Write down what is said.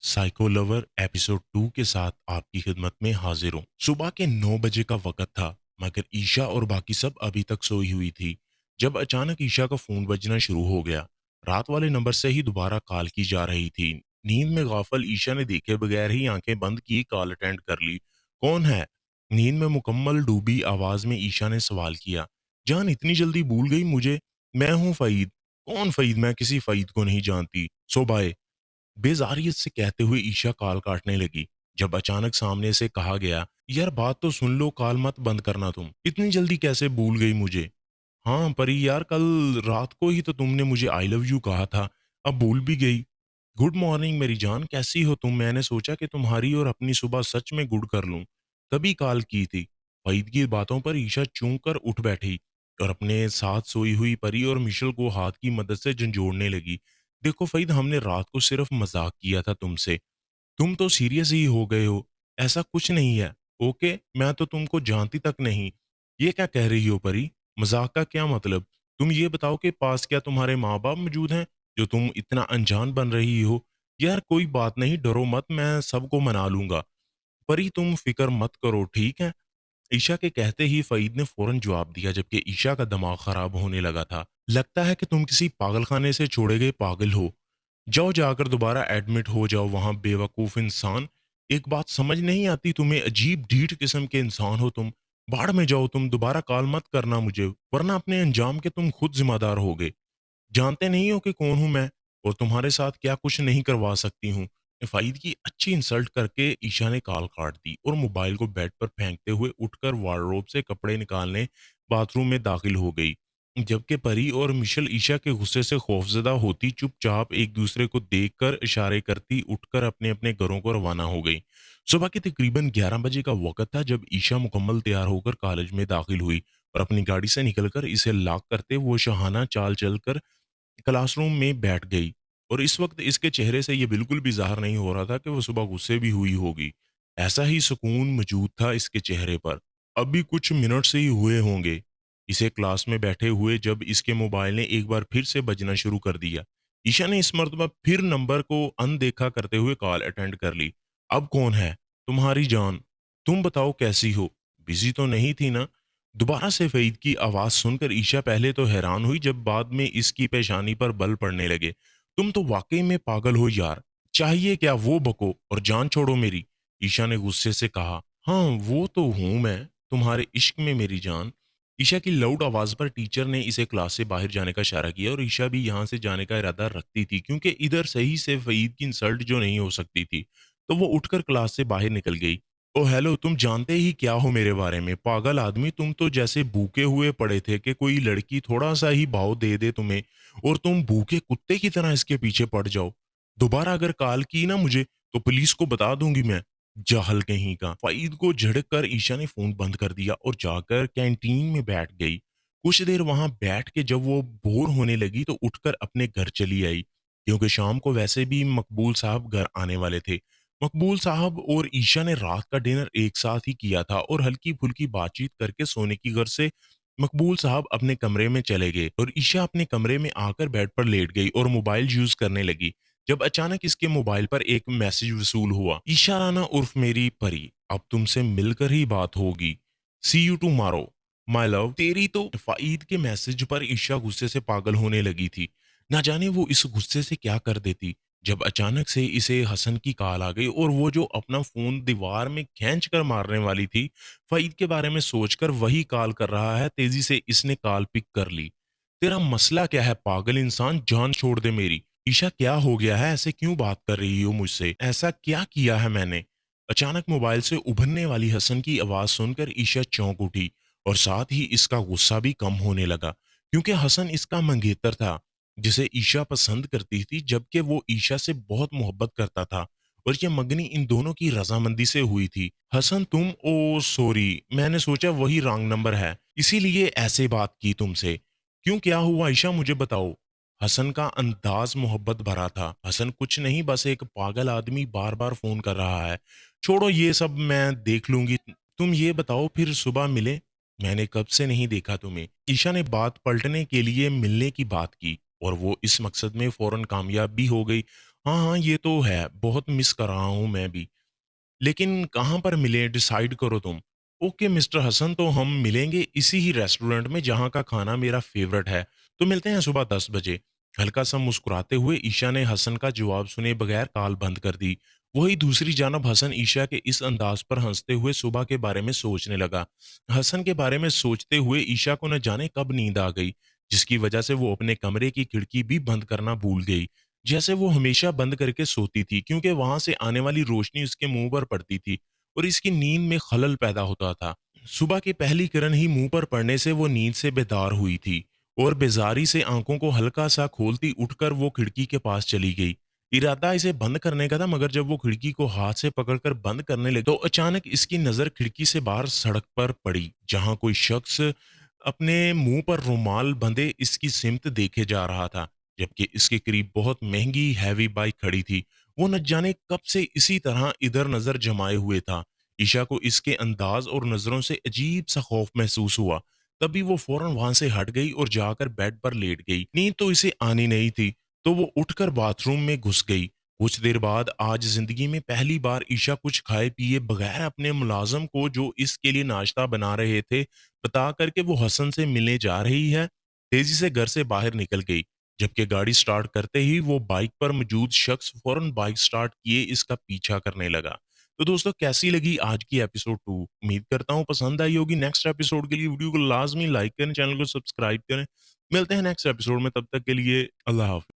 Psycho lover episode 2 के साथ आपकी खिदमत में हाजिर हूँ। सुबह के 9 बजे का वक़्त था, मगर ईशा और बाकी सब अभी तक सोई हुई थी। जब अचानक ईशा का फ़ोन बजना शुरू हो गया। रात वाले नंबर से ही दोबारा कॉल की जा रही थी। नींद में गाफिल ईशा ने देखे बगैर ही आंखें बंद की कॉल अटेंड कर ली। कौन है? नींद में मुकम्मल डूबी आवाज़ में ईशा ने सवाल किया। जान इतनी जल्दी भूल गई मुझे? मैं हूँ फ़ईद। कौन फ़ईद? मैं किसी फ़ईद को नहीं जानती। सो बाय। बेजारियत से कहते हुए ईशा कॉल काटने लगी। जब अचानक सामने से कहा गया, यार बात तो सुन लो, कॉल मत बंद करना तुम। इतनी जल्दी कैसे भूल गई मुझे? हाँ परी यार, कल रात को ही तो तुमने मुझे आई लव यू कहा था, अब भूल भी गई। गुड मॉर्निंग मेरी जान, कैसी हो तुम? मैंने सोचा कि तुम्हारी और अपनी सुबह सच में गुड कर लूं, तभी कॉल की थी। फईद की बातों पर ईशा चूं कर उठ बैठी और अपने साथ सोई हुई परी और मिशल को हाथ की मदद से झंझोड़ने लगी। देखो फईद, हमने रात को सिर्फ मजाक किया था तुमसे, तुम तो सीरियस ही हो गए हो। ऐसा कुछ नहीं है। ओके, मैं तो तुमको जानती तक नहीं। ये क्या कह रही हो परी? मजाक का क्या मतलब? तुम ये बताओ कि पास क्या तुम्हारे माँ बाप मौजूद हैं जो तुम इतना अनजान बन रही हो? यार कोई बात नहीं, डरो मत, मैं सबको मना लूंगा। परी तुम फिक्र मत करो, ठीक है? ईशा के कहते ही फईद ने फौरन जवाब दिया, जबकि ईशा का दिमाग खराब होने लगा था। लगता है कि तुम किसी पागलखाने से छोड़े गए पागल हो। जाओ, जाकर दोबारा एडमिट हो जाओ वहां, बेवकूफ इंसान। एक बात समझ नहीं आती तुम्हें, अजीब ढीठ किस्म के इंसान हो तुम। बाढ़ में जाओ तुम, दोबारा कॉल मत करना मुझे, वरना अपने अंजाम के तुम खुद जिम्मेदार होगे। जानते नहीं हो कि कौन हूं मैं और तुम्हारे साथ क्या कुछ नहीं करवा सकती हूँ। फ़ाइद की अच्छी इंसल्ट करके ईशा ने कॉल काट दी और मोबाइल को बेड पर फेंकते हुए उठकर वार्डरोब से कपड़े निकालने बाथरूम में दाखिल हो गई। जबकि परी और मिशल ईशा के गुस्से से खौफजदा होती चुपचाप एक दूसरे को देखकर इशारे करती उठकर अपने अपने घरों को रवाना हो गई। सुबह के तकरीबन 11 बजे का वक्त था जब ईशा मुकम्मल तैयार होकर कॉलेज में दाखिल हुई और अपनी गाड़ी से निकलकर इसे लॉक करते वो शहाना चाल चलकर क्लासरूम में बैठ गई। और इस वक्त इसके चेहरे से ये बिल्कुल भी ज़ाहिर नहीं हो रहा था कि वो सुबह गुस्से भी हुई होगी। ऐसा ही सुकून मौजूद था इसके चेहरे पर। अभी कुछ मिनट से ही हुए होंगे इसे क्लास में बैठे हुए जब इसके मोबाइल ने एक बार फिर से बजना शुरू कर दिया। ईशा ने इस मर्तबा फिर नंबर को अनदेखा करते हुए कॉल अटेंड कर ली। अब कौन है? तुम्हारी जान। तुम बताओ कैसी हो? बिजी तो नहीं थी ना? दोबारा से फ़ईद की आवाज़ सुनकर ईशा पहले तो हैरान हुई, जब बाद में इसकी पेशानी पर बल पड़ने लगे। तुम तो वाक़ई में पागल हो यार। चाहिए क्या वो बको और जान छोड़ो मेरी। ईशा ने गुस्से से कहा। हाँ, वो तो हूँ मैं, तुम्हारे इश्क में मेरी जान। ईशा की लाउड आवाज़ पर टीचर ने इसे क्लास से बाहर जाने का इशारा किया और ईशा भी यहाँ से जाने का इरादा रखती थी, क्योंकि इधर सही से फ़ईद की इंसल्ट जो नहीं हो सकती थी। तो वो उठकर क्लास से बाहर निकल गई। ओ हेलो, तुम जानते ही क्या हो मेरे बारे में, पागल आदमी। तुम तो जैसे भूखे हुए पड़े थे कि कोई लड़की थोड़ा सा ही भाव दे दे तुम्हें और तुम भूखे कुत्ते की तरह इसके पीछे पड़ जाओ। दोबारा अगर कॉल की ना मुझे तो पुलिस को बता दूंगी मैं। जाहल कहीं का। फईद को झड़क कर ईशा ने फोन बंद कर दिया और जाकर कैंटीन में बैठ गई। कुछ देर वहां बैठ के जब वो बोर होने लगी तो उठकर अपने घर चली आई, क्योंकि शाम को वैसे भी मकबूल साहब घर आने वाले थे। मकबूल साहब और ईशा ने रात का डिनर एक साथ ही किया था और हल्की-फुल्की बातचीत करके सोने की गर्ज से मकबूल साहब अपने कमरे में चले गए और ईशा अपने कमरे में आकर बेड पर लेट गई और मोबाइल यूज़ करने लगी। जब अचानक इसके मोबाइल पर एक मैसेज वसूल हुआ। ईशा राना उर्फ मेरी परी, अब तुमसे मिलकर ही बात होगी। सी यू टुमारो माय लव। तेरी तो फ़ाइद के मैसेज पर ईशा गुस्से से पागल होने लगी थी। ना जाने वो इस गुस्से से क्या कर देती, जब अचानक से इसे हसन की कॉल आ गई और वो जो अपना फ़ोन दीवार में खींच कर मारने वाली थी, फ़ईद के बारे में सोचकर वही कॉल कर रहा है। तेज़ी से इसने कॉल पिक कर ली। तेरा मसला क्या है पागल इंसान? जान छोड़ दे मेरी। ईशा क्या हो गया है? ऐसे क्यों बात कर रही हो मुझसे? ऐसा क्या किया है मैंने? अचानक मोबाइल से उभरने वाली हसन की आवाज़ सुनकर ईशा चौंक उठी और साथ ही इसका गुस्सा भी कम होने लगा, क्योंकि हसन इसका मंगेतर था जिसे ईशा पसंद करती थी, जबकि वो ईशा से बहुत मोहब्बत करता था और ये मंगनी इन दोनों की रजामंदी से हुई थी। हसन तुम? ओ सॉरी, मैंने सोचा वही रॉन्ग नंबर है, इसीलिए ऐसे बात की तुमसे। क्यों, क्या हुआ ईशा, मुझे बताओ। हसन का अंदाज मोहब्बत भरा था। हसन कुछ नहीं, बस एक पागल आदमी बार बार फोन कर रहा है। छोड़ो ये सब, मैं देख लूंगी। तुम ये बताओ फिर सुबह मिले? मैंने कब से नहीं देखा तुम्हें। ईशा ने बात पलटने के लिए मिलने की बात की और वो इस मकसद में फौरन कामयाब भी हो गई। हाँ, हाँ, ये तो है, बहुत मिस कर रहा हूँ मैं भी। लेकिन कहाँ पर मिलें डिसाइड करो तुम। ओके मिस्टर हसन, तो हम मिलेंगे इसी ही रेस्टोरेंट में जहाँ का खाना मेरा फ़ेवरेट है। तो मिलते हैं सुबह 10 बजे। हल्का-सा मुस्कुराते हुए ईशा ने हसन का जवाब सुने बगैर कॉल बंद कर दी। वहीं दूसरी जानब हसन ईशा के इस अंदाज़ पर हँसते हुए सुबह के बारे में सोचने लगा। हसन के बारे में सोचते हुए ईशा को न जाने कब नींद आ गई, जिसकी वजह से वो अपने कमरे की खिड़की भी बंद करना भूल गई। जैसे वो हमेशा बंद करके सोती थी क्योंकि वहां से आने वाली रोशनी उसके मुंह पर पड़ती थी और इसकी नींद में खलल पैदा होता था। सुबह की पहली किरण ही मुंह पर पड़ने से वो नींद से बेदार हुई थी और बेजारी से आंखों को हल्का सा खोलती उठकर वो खिड़की के पास चली गई। इरादा इसे बंद करने का था, मगर जब वो खिड़की को हाथ से पकड़कर बंद करने लगी तो अचानक इसकी नजर खिड़की से बाहर सड़क पर पड़ी, जहां कोई शख्स अपने मुंह पर रुमाल बंधे इसकी सिमत देखे जा रहा था, जबकि इसके करीब बहुत महंगी हैवी बाइक खड़ी थी। वो न जाने कब से इसी तरह इधर नजर जमाए हुए था। ईशा को इसके अंदाज और नजरों से अजीब सा खौफ महसूस हुआ। तभी वो फौरन वहां से हट गई और जाकर बेड पर लेट गई। नींद तो इसे आनी नहीं थी, तो वो उठकर बाथरूम में घुस गई। कुछ देर बाद आज जिंदगी में पहली बार ईशा कुछ खाए पिए बगैर अपने मुलाजम को, जो इसके लिए नाश्ता बना रहे थे, बता करके वो हसन से मिलने जा रही है, तेजी से घर से बाहर निकल गई। जबकि गाड़ी स्टार्ट करते ही वो बाइक पर मौजूद शख्स फौरन बाइक स्टार्ट किए इसका पीछा करने लगा। तो दोस्तों, कैसी लगी आज की एपिसोड 2? उम्मीद करता हूँ पसंद आई होगी। नेक्स्ट एपिसोड के लिए वीडियो को लाज़मी लाइक करें, चैनल को सब्सक्राइब करें। मिलते हैं नेक्स्ट एपिसोड में, तब तक के लिए अल्लाह हाफ़िज़।